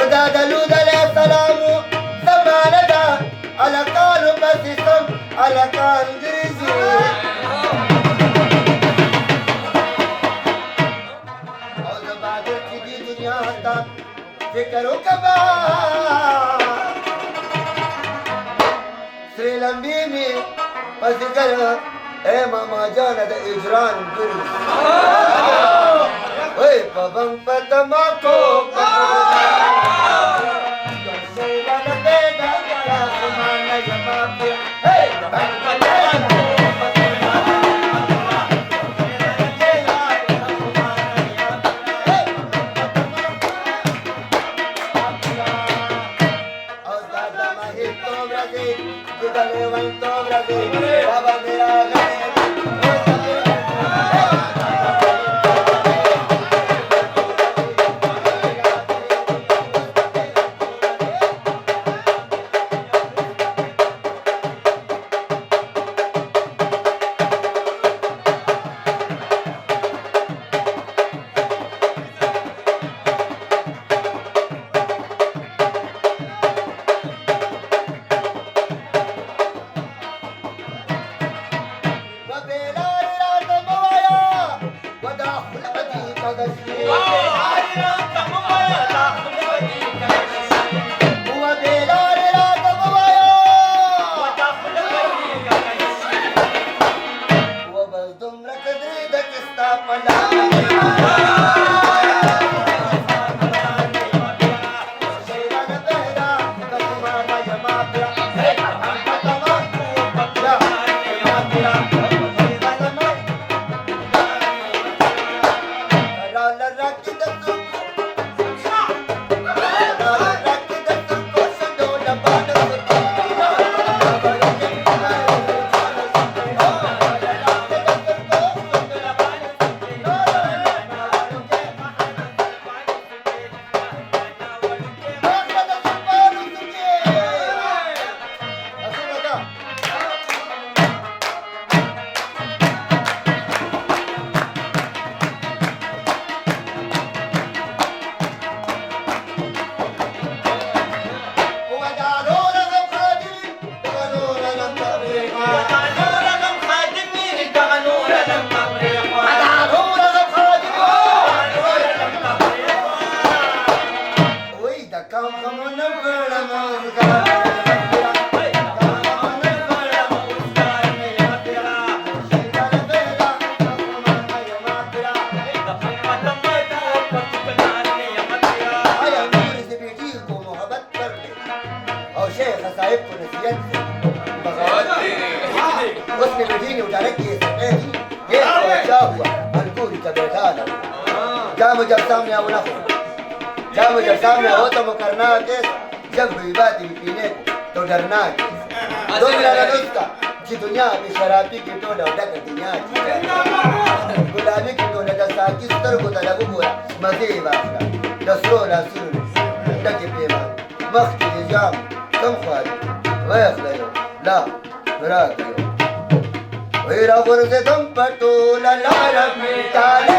وزاد لود عليه السلام زمانة على قالوا بس سم على قال دريزي और बाद की दुनिया का फिक्र कबार श्रीलंबी में पसिकर ए मामा जान द इजरान गुरु ओए पबंग पतमा को जाम जब सामने आओ ना जाम जब सामने हो तो मुकरना के जब हुई बात पीने को तो डरना के दो मिला नुस्खा जी दुनिया में शराबी की तो डॉक्टर कर दुनिया गुलाबी की तो नजर साकी सुतर को तलब हुआ मजे बात का दसरो रसूल तक पेमा वक्त निजाम कम ख्वारी वयखलो ला मराक वैरा गुरसे तुम पटोला ला रबी ताले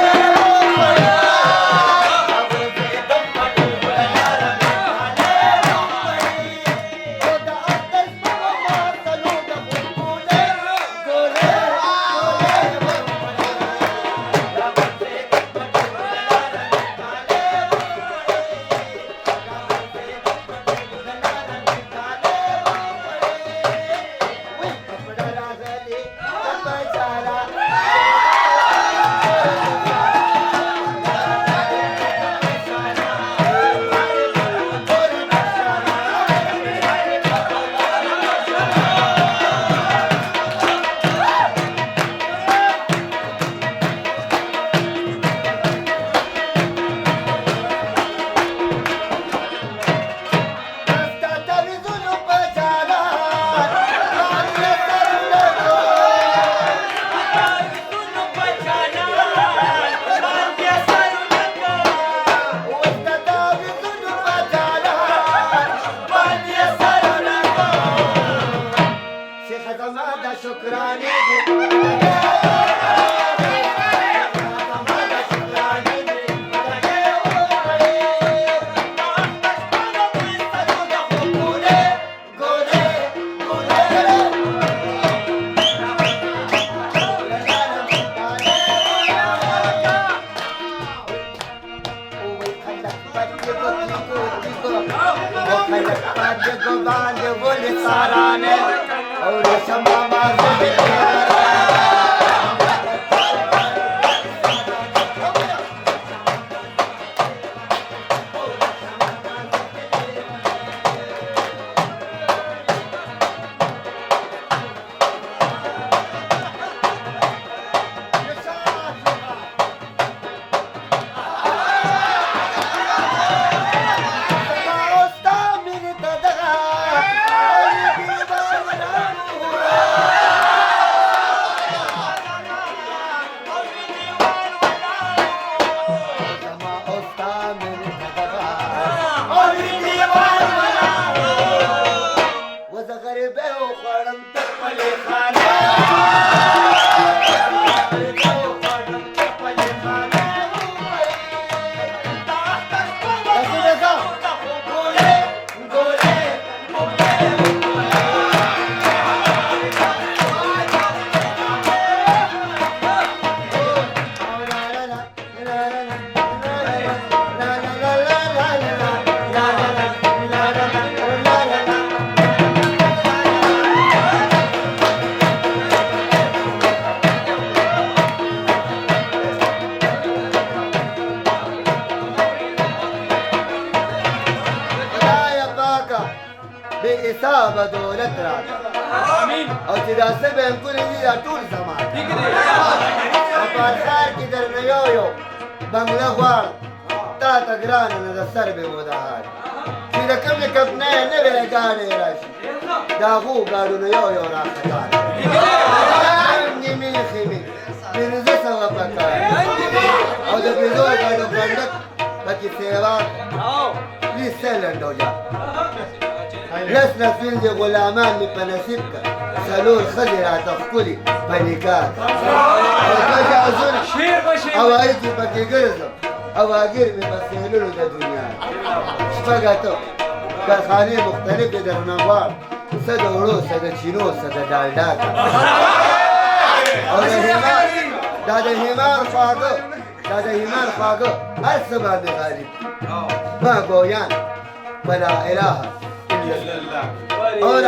بإصابة دولت راجع او چې دا څه بینکونه دي دا ټول زما او په ښار کې درنه یو بنګله غواړم تا ته ګرانه نه د سر به ودهار چې د کومې کمپنۍ نوې ګاډۍ راشي د هغو ګاډو نه یو راخطار نیمې خیمې پنځه سوه پکار او د پنځو ګاډو کنډک پکې سیوان پلیز سیلنډ او جا لس نسوین دی غلامان می په نصیب کا څلور ښځې راته ښکلي په نکاح هوایي چې پکې ګرځم هواګیر مې په سیلونو د دنیا شپږ اته کارخانې مختلفې درنه غواړم څه د وړو څه د چینو څه د ډالډا او دا د هیمان خواږه هر څه باندې غالب ما ګویان په لا اله الا الله اور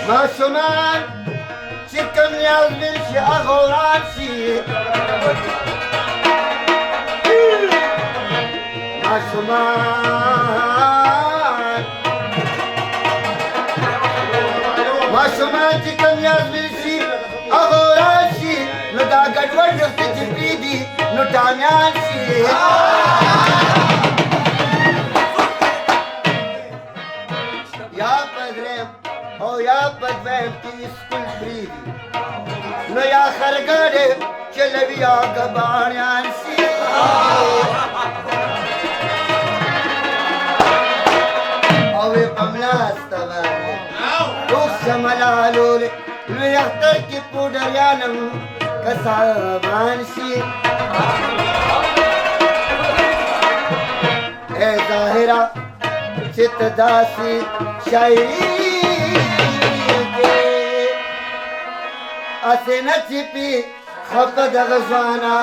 ماشومان چې کوم یاد مې شي هغه وران شي ماشومان چې کوم یاد مې شي هغه وران شي نو دا ګډوډ درته چې پرېږدي نو ټامیان شي یا په درېیم او یا په دویم کې سکول پرېږدي نو یا خرګاډې چلوي یا ګباڼیان شي او یې په ملاسته باندې اوس ملالولې لوی اختر کې پوډریانم که صاحبان شي ای ظاهره چې ته داسې شاعري اسه نچپی خپ د غزوانا